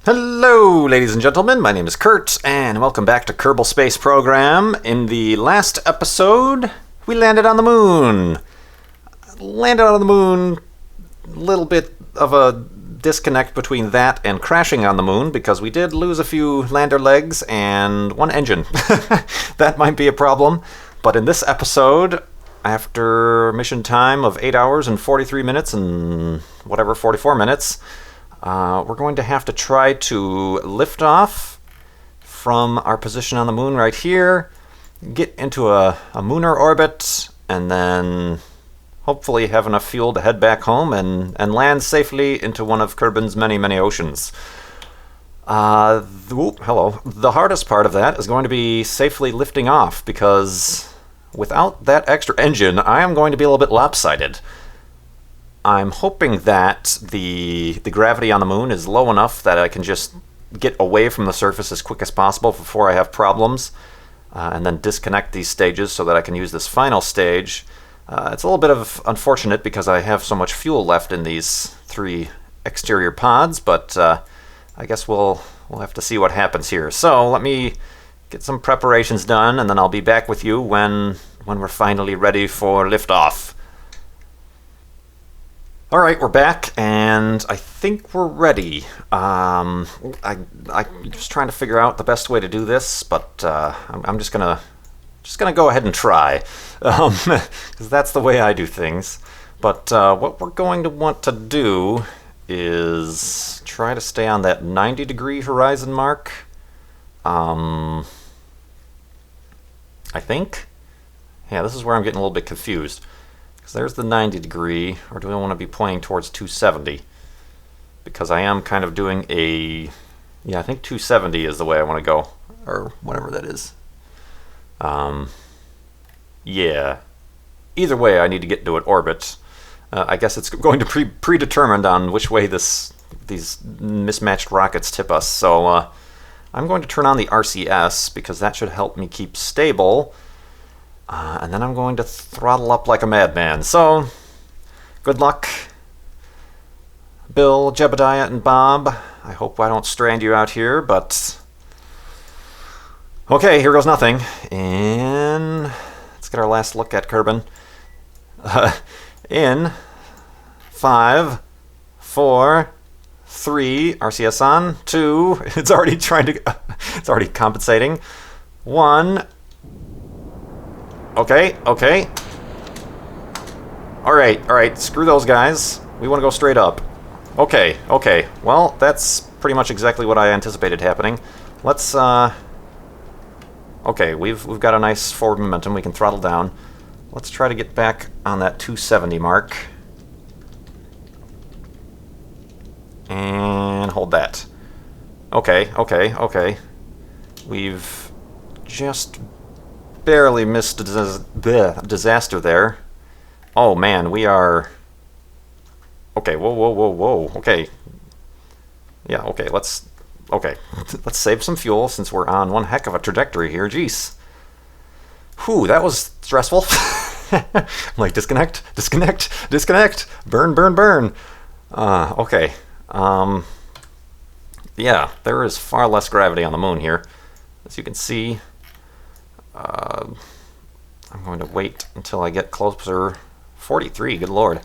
Hello, ladies and gentlemen. My name is Kurt, and welcome back to Kerbal Space Program. In the last episode, we landed on the moon. A little bit of a disconnect between that and crashing on the moon, because we did lose a few lander legs and one engine. That might be a problem. But in this episode, after mission time of 8 hours and 43 minutes and 44 minutes, we're going to have to try to lift off from our position on the moon right here, get into a lunar orbit, and then hopefully have enough fuel to head back home and land safely into one of Kerbin's many, many oceans. Hello. The hardest part of that is going to be safely lifting off, because without that extra engine, I am going to be a little bit lopsided. I'm hoping that the gravity on the moon is low enough that I can just get away from the surface as quick as possible before I have problems, and then disconnect these stages so that I can use this final stage. It's a little bit of unfortunate because I have so much fuel left in these 3 exterior pods, but I guess we'll have to see what happens here. So let me get some preparations done, and then I'll be back with you when we're finally ready for liftoff. All right, we're back, and I think we're ready. I'm just trying to figure out the best way to do this, but I'm just gonna go ahead and try, because that's the way I do things. But what we're going to want to do is try to stay on that 90-degree horizon mark. I think. Yeah, this is where I'm getting a little bit confused. Because there's the 90 degree, or do I want to be pointing towards 270? Because I am kind of doing I think 270 is the way I want to go, or whatever that is. Yeah. Either way, I need to get into an orbit. I guess it's going to be predetermined on which way these mismatched rockets tip us. So I'm going to turn on the RCS, because that should help me keep stable. And then I'm going to throttle up like a madman. So, good luck, Bill, Jebediah, and Bob. I hope I don't strand you out here, but... Okay, here goes nothing. And let's get our last look at Kerbin. In 5, 4, 3, RCS on, 2, it's already compensating, 1... Okay. Alright, screw those guys. We want to go straight up. Okay. Well, that's pretty much exactly what I anticipated happening. Let's, okay, we've got a nice forward momentum. We can throttle down. Let's try to get back on that 270 mark. And hold that. Okay. We've just barely missed a disaster there. Oh man, we are... Okay, whoa. Okay. Yeah, okay, let's save some fuel, since we're on one heck of a trajectory here. Jeez. Whew, that was stressful. I'm like, disconnect. Burn. Okay. Yeah, there is far less gravity on the moon here, as you can see. I'm going to wait until I get closer. 43, good lord.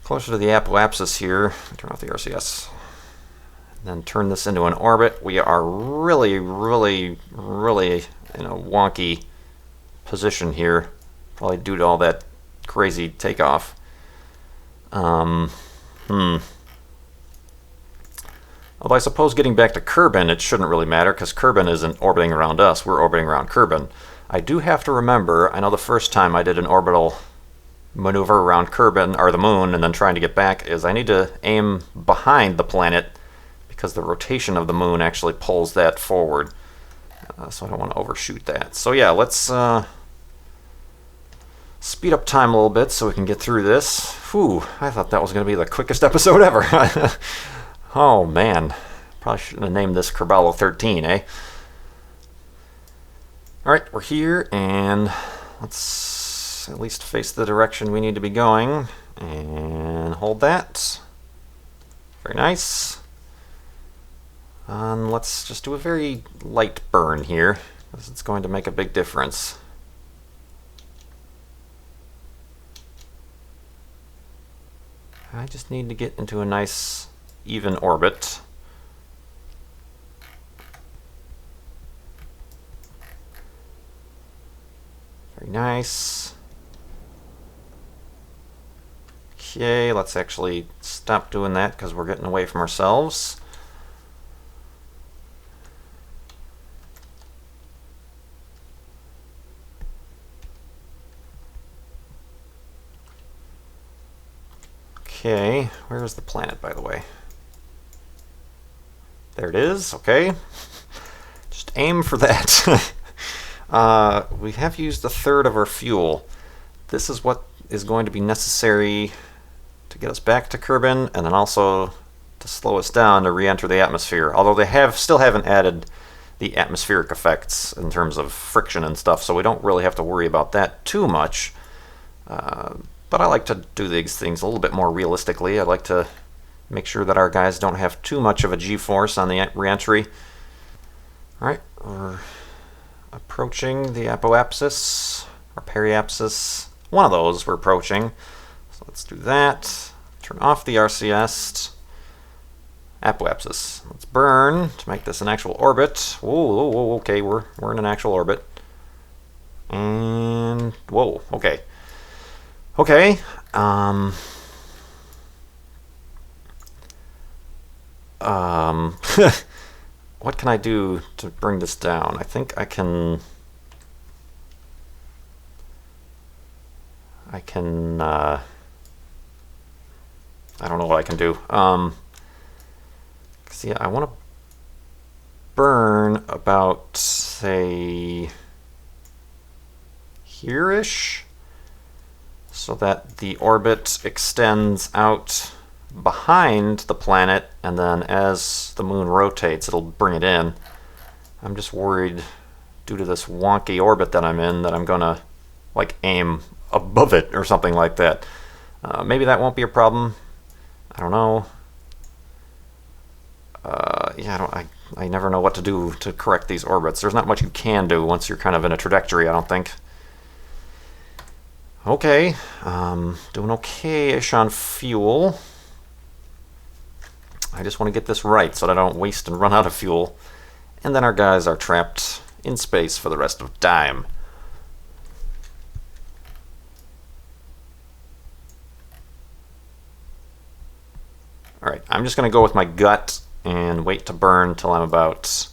Closer to the apoapsis here. Turn off the RCS. And then turn this into an orbit. We are really in a wonky position here. Probably due to all that crazy takeoff. Although I suppose getting back to Kerbin, it shouldn't really matter, because Kerbin isn't orbiting around us. We're orbiting around Kerbin. I do have to remember, I know the first time I did an orbital maneuver around Kerbin, or the moon, and then trying to get back, is I need to aim behind the planet, because the rotation of the moon actually pulls that forward. So I don't want to overshoot that. So yeah, let's speed up time a little bit so we can get through this. Whew, I thought that was going to be the quickest episode ever. Oh man, probably shouldn't have named this Kerbal 13, eh? Alright, we're here, and let's at least face the direction we need to be going, and hold that. Very nice. Let's just do a very light burn here, because it's going to make a big difference. I just need to get into a nice, even orbit. Very nice. Okay, let's actually stop doing that because we're getting away from ourselves. Okay, where is the planet, by the way? There it is, okay. Just aim for that. We have used a third of our fuel. This is what is going to be necessary to get us back to Kerbin, and then also to slow us down to re-enter the atmosphere. Although they still haven't added the atmospheric effects in terms of friction and stuff, so we don't really have to worry about that too much. But I like to do these things a little bit more realistically. I'd like to make sure that our guys don't have too much of a G-force on the re-entry. Alright, we're approaching the apoapsis, or periapsis. One of those we're approaching. So let's do that. Turn off the RCS. Apoapsis. Let's burn to make this an actual orbit. Whoa, okay, we're in an actual orbit. And whoa, okay. Okay, what can I do to bring this down? I think I can I don't know what I can do. See, I want to burn about, say, here-ish, so that the orbit extends out behind the planet, and then as the moon rotates, it'll bring it in. I'm just worried, due to this wonky orbit that I'm in, that I'm gonna like aim above it or something like that. Maybe that won't be a problem. I don't know. Yeah, I never know what to do to correct these orbits. There's not much you can do once you're kind of in a trajectory, I don't think. Okay, doing okay-ish on fuel. I just want to get this right so that I don't waste and run out of fuel. And then our guys are trapped in space for the rest of time. Alright, I'm just going to go with my gut and wait to burn till I'm about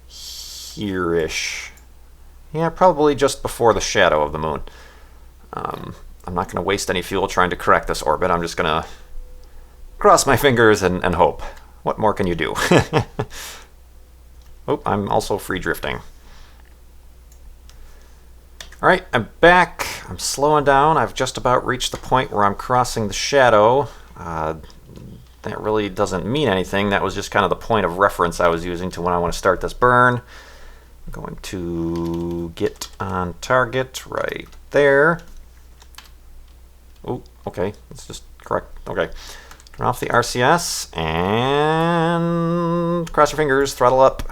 here-ish. Yeah, probably just before the shadow of the moon. I'm not going to waste any fuel trying to correct this orbit. I'm just going to cross my fingers and hope. What more can you do? Oh, I'm also free drifting. Alright, I'm back. I'm slowing down. I've just about reached the point where I'm crossing the shadow. That really doesn't mean anything. That was just kind of the point of reference I was using to when I want to start this burn. I'm going to get on target right there. Oh, okay. Let's just correct. Okay. Turn off the RCS and cross your fingers, throttle up.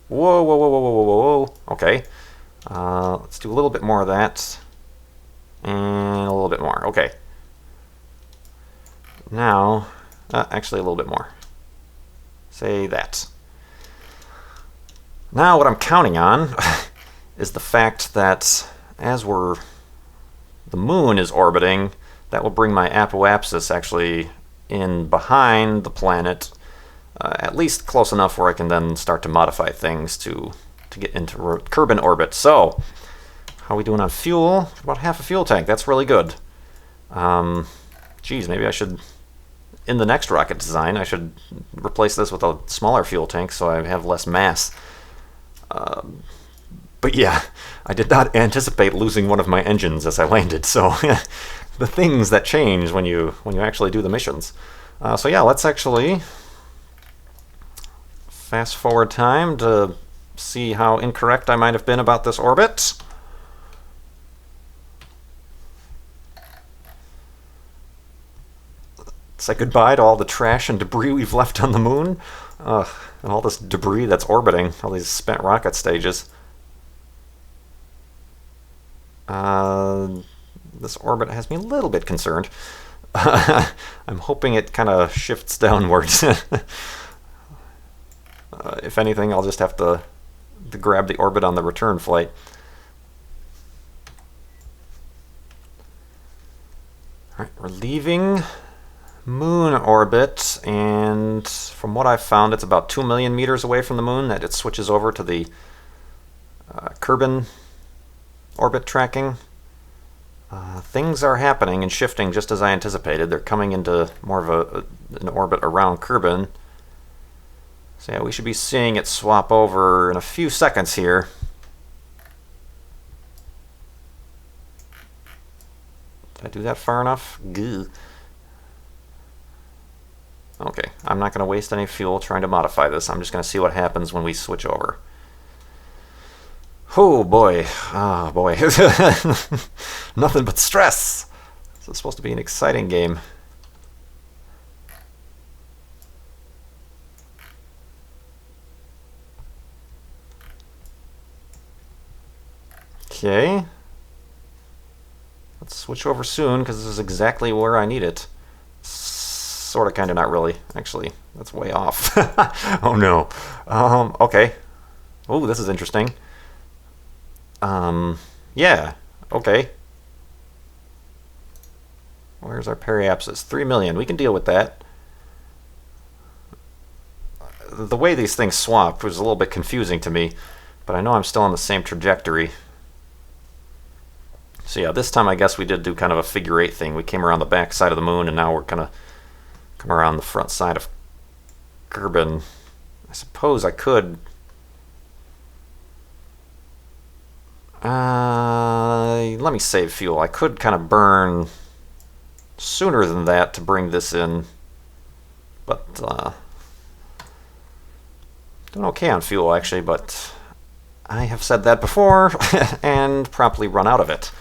Whoa, whoa, whoa, whoa, whoa, whoa, whoa. Okay. Let's do a little bit more of that. And a little bit more. Okay. Now, actually a little bit more. Say that. Now what I'm counting on is the fact that as the moon is orbiting, that will bring my apoapsis actually in behind the planet, at least close enough where I can then start to modify things to get into Kerbin orbit. So, how are we doing on fuel? About half a fuel tank. That's really good. Geez, maybe I should, in the next rocket design, I should replace this with a smaller fuel tank so I have less mass. But yeah, I did not anticipate losing one of my engines as I landed, so the things that change when you actually do the missions. So yeah, let's actually fast forward time to see how incorrect I might have been about this orbit. say goodbye to all the trash and debris we've left on the moon. And all this debris that's orbiting, all these spent rocket stages. This orbit has me a little bit concerned. I'm hoping it kind of shifts downwards. If anything, I'll just have to grab the orbit on the return flight. Alright, we're leaving moon orbit, and from what I've found, it's about 2 million meters away from the moon that it switches over to the Kerbin orbit tracking. Things are happening and shifting just as I anticipated. They're coming into more of an orbit around Kerbin. So yeah, we should be seeing it swap over in a few seconds here. Did I do that far enough? Gah. Okay, I'm not going to waste any fuel trying to modify this. I'm just going to see what happens when we switch over. Oh boy, oh boy. Nothing but stress. This is supposed to be an exciting game. Okay. Let's switch over soon, because this is exactly where I need it. Sort of, kind of, not really. Actually, that's way off. Oh no. Okay. Oh, this is interesting. Yeah. Okay. Where's our periapsis? 3 million. We can deal with that. The way these things swapped was a little bit confusing to me, but I know I'm still on the same trajectory. So yeah, this time I guess we did do kind of a figure-8 thing. We came around the back side of the moon, and now we're gonna come around the front side of Kerbin. I suppose I could... let me save fuel. I could kind of burn sooner than that to bring this in, but doing okay on fuel actually, but I have said that before and promptly run out of it.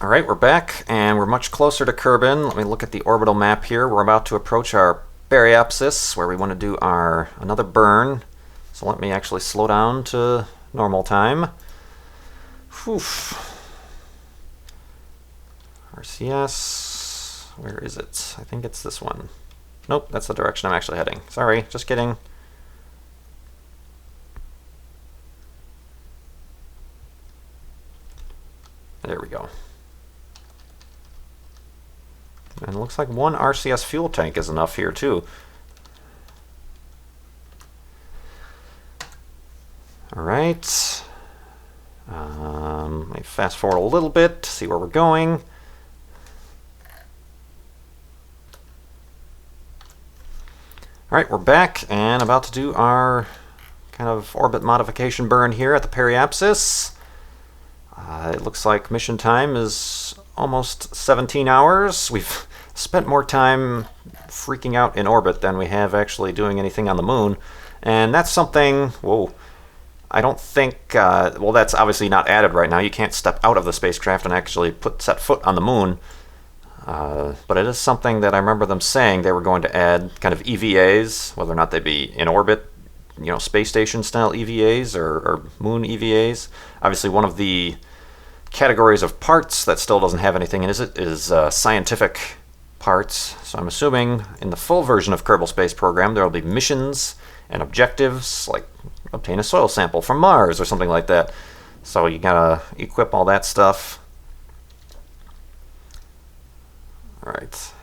Alright, we're back, and we're much closer to Kerbin. Let me look at the orbital map here. We're about to approach our periapsis, where we want to do our another burn. So let me actually slow down to normal time. Whew. RCS, where is it? I think it's this one. Nope, that's the direction I'm actually heading. Sorry, just kidding. There we go. And it looks like one RCS fuel tank is enough here too. Alright. Let me fast forward a little bit to see where we're going. Alright, we're back and about to do our kind of orbit modification burn here at the periapsis. It looks like mission time is almost 17 hours. We've spent more time freaking out in orbit than we have actually doing anything on the moon. And that's something, whoa, I don't think, well, that's obviously not added right now. You can't step out of the spacecraft and actually set foot on the moon. But it is something that I remember them saying they were going to add kind of EVAs, whether or not they be in orbit, you know, space station style EVAs or moon EVAs. Obviously one of the categories of parts that still doesn't have anything in it is scientific parts. So I'm assuming in the full version of Kerbal Space Program there will be missions and objectives, like obtain a soil sample from Mars or something like that. So you gotta equip all that stuff. Alright.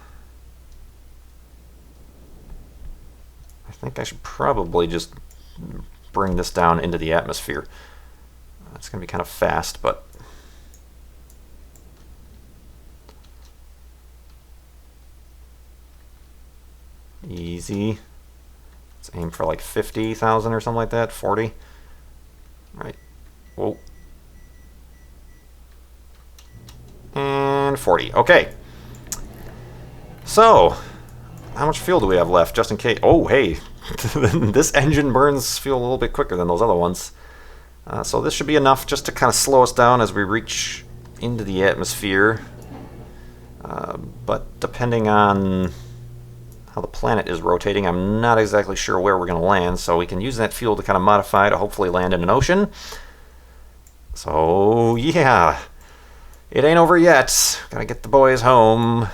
I think I should probably just bring this down into the atmosphere. It's going to be kind of fast, but... easy. Let's aim for like 50,000 or something like that, 40. Right. Whoa. And 40. Okay. So, how much fuel do we have left, just in case? Oh, hey, this engine burns fuel a little bit quicker than those other ones. So this should be enough just to kind of slow us down as we reach into the atmosphere. But depending on how the planet is rotating, I'm not exactly sure where we're going to land, so we can use that fuel to kind of modify to hopefully land in an ocean. So, yeah, it ain't over yet. Gotta get the boys home.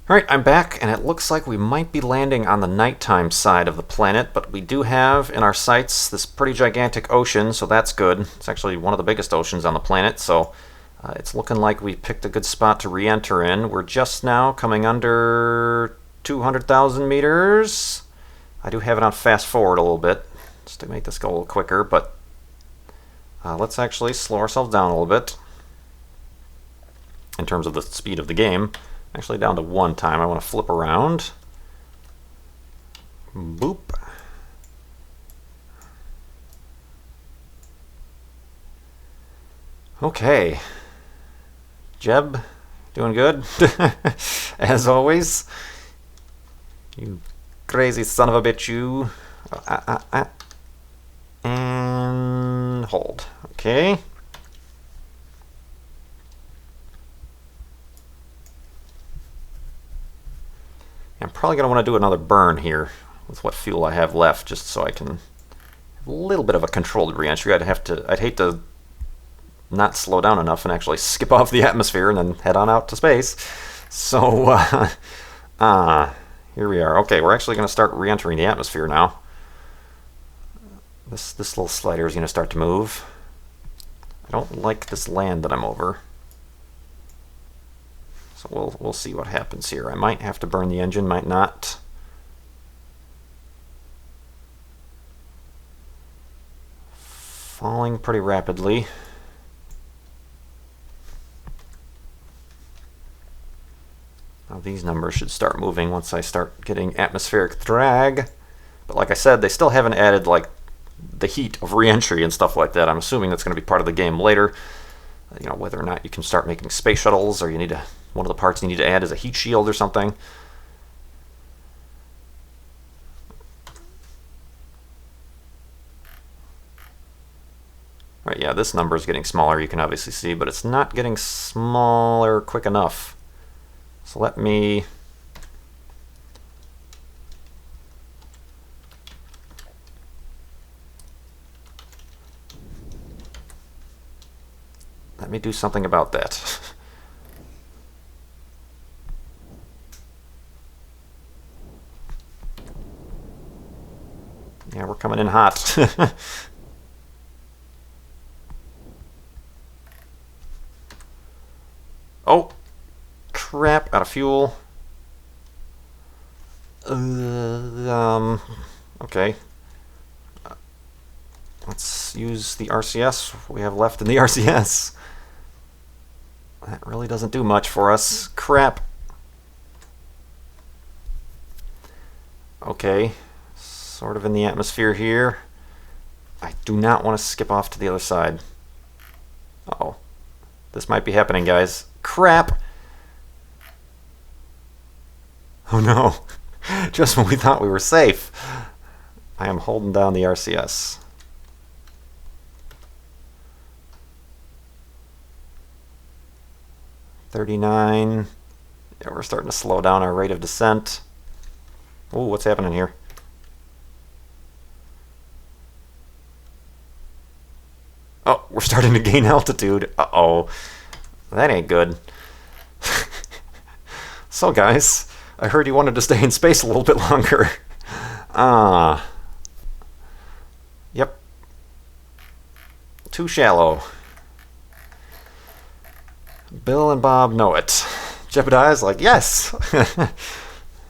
Alright, I'm back, and it looks like we might be landing on the nighttime side of the planet, but we do have in our sights this pretty gigantic ocean, so that's good. It's actually one of the biggest oceans on the planet, so it's looking like we picked a good spot to re-enter in. We're just now coming under 200,000 meters. I do have it on fast forward a little bit, just to make this go a little quicker, but let's actually slow ourselves down a little bit in terms of the speed of the game. Actually down to 1 time. I want to flip around. Boop. Okay. Jeb, doing good? As always. You crazy son of a bitch, you. And hold. Okay. I'm probably going to want to do another burn here with what fuel I have left, just so I can have a little bit of a controlled re-entry. I'd hate to not slow down enough and actually skip off the atmosphere and then head on out to space. So, here we are. Okay, we're actually going to start re-entering the atmosphere now. This little slider is going to start to move. I don't like this land that I'm over. So we'll see what happens here. I might have to burn the engine, might not. Falling pretty rapidly. Now these numbers should start moving once I start getting atmospheric drag. But like I said, they still haven't added like the heat of re-entry and stuff like that. I'm assuming that's going to be part of the game later. You know, whether or not you can start making space shuttles, or you need to, one of the parts you need to add is a heat shield or something. Right, yeah, this number is getting smaller, you can obviously see, but it's not getting smaller quick enough. So let me do something about that. Yeah, we're coming in hot. Oh, crap, out of fuel. Okay. Let's use the RCS we have left in the RCS. That really doesn't do much for us. Crap. Okay, sort of in the atmosphere here. I do not want to skip off to the other side. Uh-oh. This might be happening, guys. Crap! Oh no. Just when we thought we were safe. I am holding down the RCS. $39. Yeah, we're starting to slow down our rate of descent. Oh, what's happening here? Oh, we're starting to gain altitude. Uh-oh. That ain't good. So, guys, I heard you wanted to stay in space a little bit longer. Yep. Too shallow. Bill and Bob know it. Jebediah's like, yes!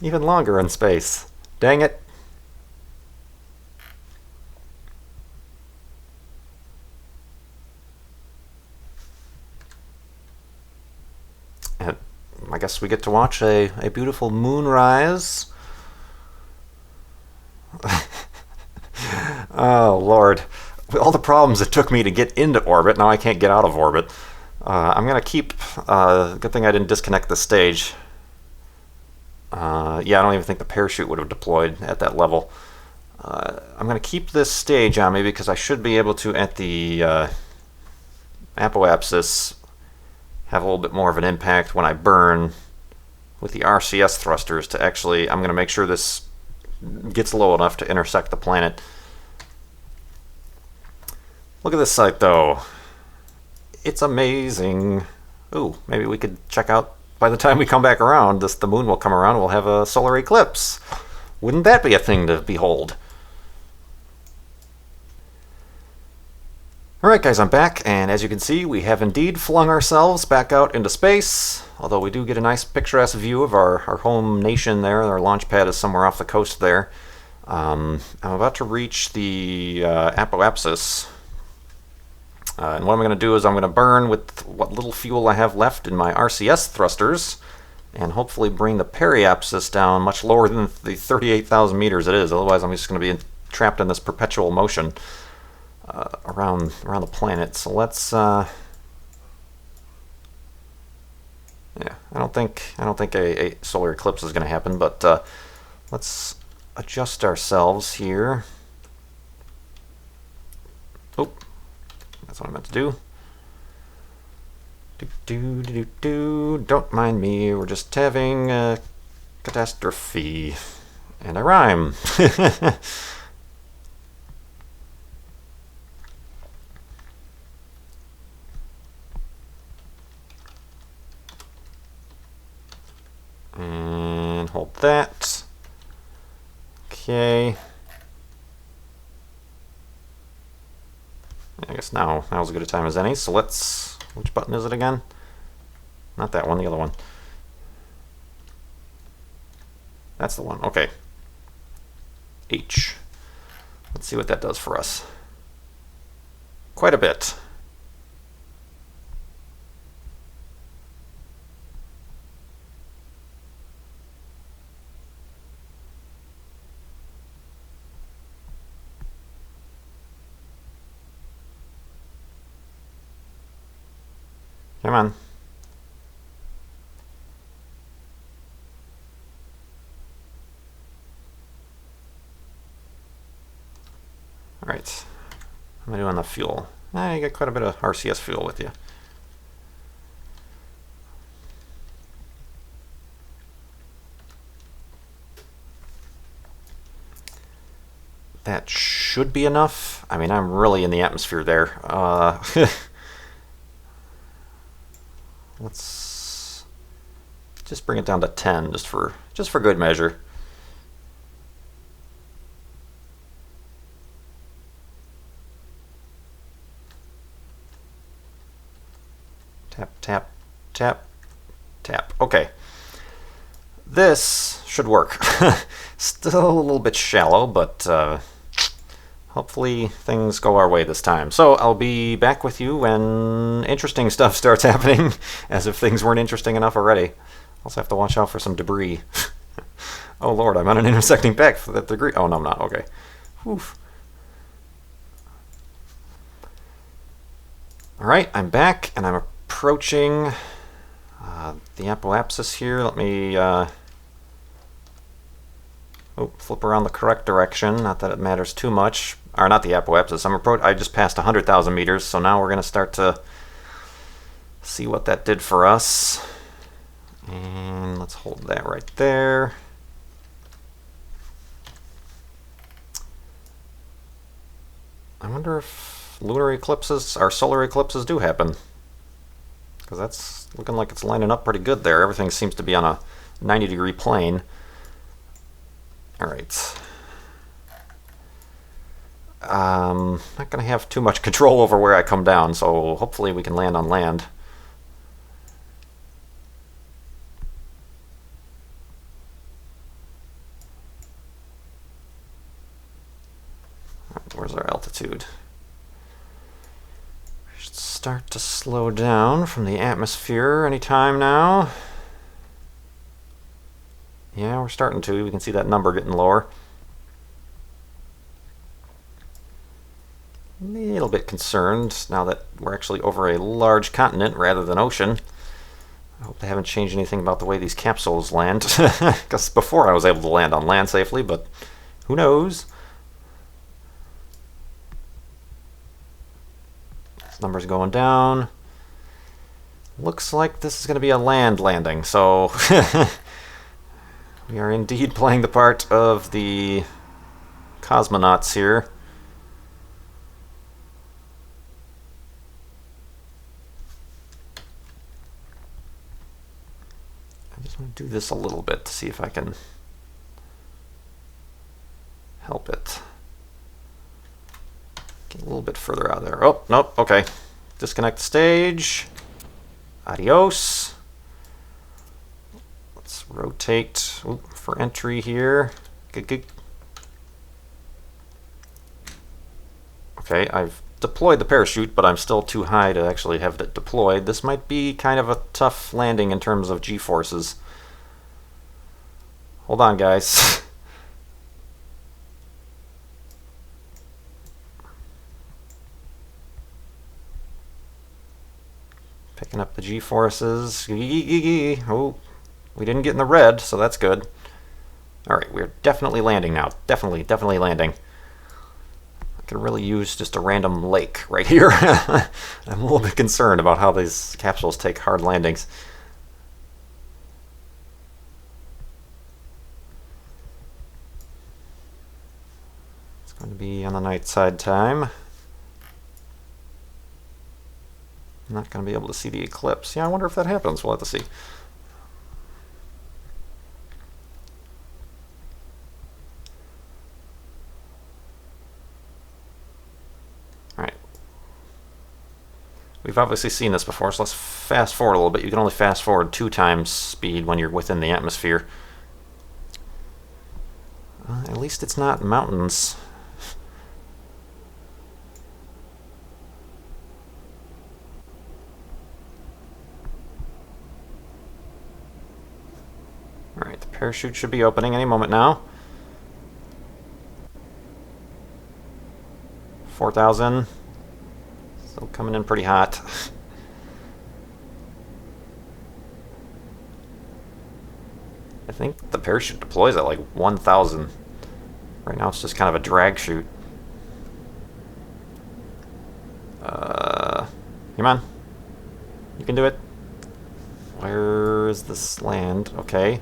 Even longer in space. Dang it. And I guess we get to watch a beautiful moonrise. Oh, Lord. With all the problems it took me to get into orbit, now I can't get out of orbit. I'm going to keep... good thing I didn't disconnect the stage. Yeah, I don't even think the parachute would have deployed at that level. I'm going to keep this stage on me because I should be able to, at the apoapsis have a little bit more of an impact when I burn with the RCS thrusters to actually, I'm going to make sure this gets low enough to intersect the planet. Look at this site though. It's amazing. Ooh, maybe we could check out, by the time we come back around, the moon will come around, we'll have a solar eclipse. Wouldn't that be a thing to behold? Alright guys, I'm back, and as you can see, we have indeed flung ourselves back out into space, although we do get a nice picturesque view of our home nation there. Our launch pad is somewhere off the coast there. I'm about to reach the apoapsis, and what I'm going to do is I'm going to burn with what little fuel I have left in my RCS thrusters, and hopefully bring the periapsis down much lower than the 38,000 meters it is, otherwise I'm just going to be trapped in this perpetual motion. Around the planet. So let's yeah, I don't think a solar eclipse is going to happen, but let's adjust ourselves here. Oh, that's what I meant to do. Don't mind me, we're just having a catastrophe. And I rhyme. And hold that. Okay. I guess now's as good a time as any. So let's, which button is it again? Not that one, the other one. That's the one. Okay. H. Let's see what that does for us. Quite a bit. Come on. Alright. How am I doing on the fuel? You got quite a bit of RCS fuel with you. That should be enough. I mean, I'm really in the atmosphere there. Let's just bring it down to 10, just for good measure. Tap, tap, tap, tap. Okay. This should work. Still a little bit shallow, but hopefully things go our way this time. So I'll be back with you when interesting stuff starts happening, as if things weren't interesting enough already. Also have to watch out for some debris. Oh lord, I'm on an intersecting path for that degree. Oh no, I'm not. Okay. Whew. Alright, I'm back, and I'm approaching the apoapsis here. Let me flip around the correct direction. Not that it matters too much. Or not the apoapsis. I just passed 100,000 meters, so now we're going to start to see what that did for us. And let's hold that right there. I wonder if lunar eclipses or solar eclipses do happen, because that's looking like it's lining up pretty good there. Everything seems to be on a 90-degree plane. Alright. Not going to have too much control over where I come down, so hopefully we can land on land. Where's our altitude? We should start to slow down from the atmosphere anytime now. Yeah, we're starting to. We can see that number getting lower. A little bit concerned now that we're actually over a large continent rather than ocean. I hope they haven't changed anything about the way these capsules land, because before I was able to land on land safely, but who knows? Numbers going down. Looks like this is going to be a land landing, so we are indeed playing the part of the cosmonauts here. I just want to do this a little bit to see if I can help it. Get a little bit further out of there. Oh, nope, okay. Disconnect the stage. Adios. Let's rotate for entry here. Good. Okay, I've deployed the parachute, but I'm still too high to actually have it deployed. This might be kind of a tough landing in terms of G-forces. Hold on, guys. Picking up the G-forces. Oh, we didn't get in the red, so that's good. Alright, we're definitely landing now. Definitely landing. I could really use just a random lake right here. I'm a little bit concerned about how these capsules take hard landings. It's going to be on the night side time. I'm not going to be able to see the eclipse. Yeah, I wonder if that happens. We'll have to see. Alright. We've obviously seen this before, so let's fast forward a little bit. You can only fast forward 2 times speed when you're within the atmosphere. At least it's not mountains. Alright, the parachute should be opening any moment now. 4,000. Still coming in pretty hot. I think the parachute deploys at like 1,000. Right now it's just kind of a drag chute. Come on. You can do it. Where is this land? Okay.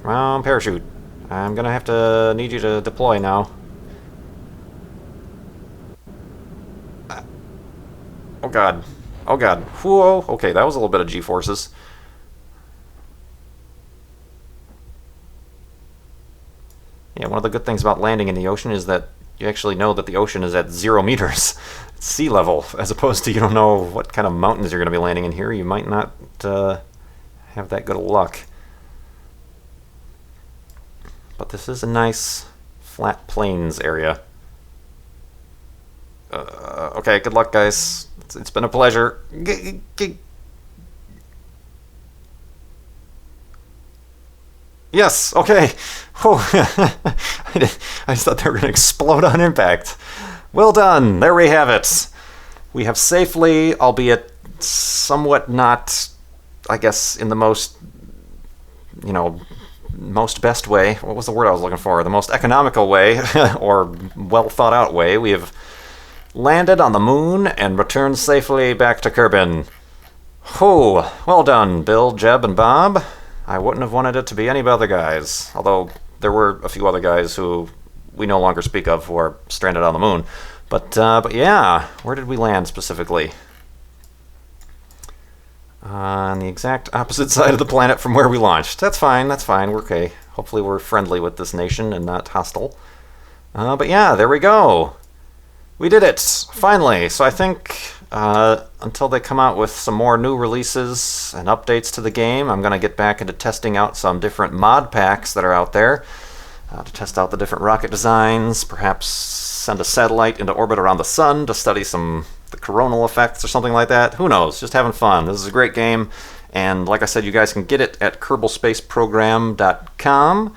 Come on, parachute. I'm gonna have to need you to deploy now. Oh god. Oh god. Whoa. Okay, that was a little bit of G-forces. Yeah, one of the good things about landing in the ocean is that you actually know that the ocean is at 0 meters. It's sea level, as opposed to you don't know what kind of mountains you're going to be landing in here. You might not have that good of luck. But this is a nice flat plains area. Okay, good luck, guys. It's been a pleasure. Yes, okay. Oh, I just thought they were going to explode on impact. Well done. There we have it. We have safely, albeit somewhat not, I guess, in the most, most best way. What was the word I was looking for? The most economical way, or well thought out way. We have landed on the moon and returned safely back to Kerbin. Oh, well done, Bill, Jeb, and Bob. I wouldn't have wanted it to be any other guys, although there were a few other guys who we no longer speak of who are stranded on the moon. But yeah, where did we land specifically? On the exact opposite side of the planet from where we launched. That's fine, we're okay. Hopefully we're friendly with this nation and not hostile. But yeah, there we go. We did it, finally. So I think until they come out with some more new releases and updates to the game, I'm going to get back into testing out some different mod packs that are out there to test out the different rocket designs, perhaps send a satellite into orbit around the sun to study the coronal effects or something like that. Who knows? Just having fun. This is a great game, and like I said, you guys can get it at KerbalSpaceProgram.com.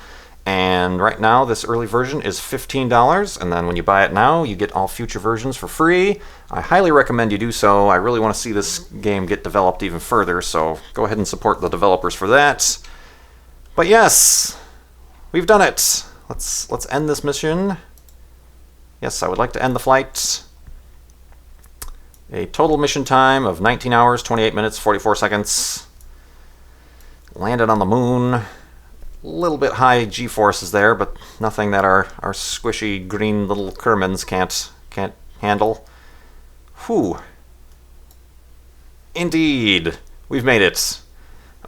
And right now, this early version is $15, and then when you buy it now, you get all future versions for free. I highly recommend you do so. I really want to see this game get developed even further, so go ahead and support the developers for that. But yes, We've done it! Let's end this mission. Yes, I would like to end the flight. A total mission time of 19 hours, 28 minutes, 44 seconds. Landed on the moon. A little bit high G-forces there, but nothing that our squishy green little Kerbins can't handle. Whew. Indeed. We've made it.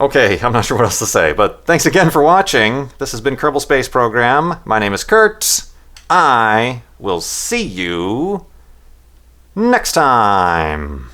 Okay, I'm not sure what else to say, but thanks again for watching. This has been Kerbal Space Program. My name is Kurt. I will see you next time.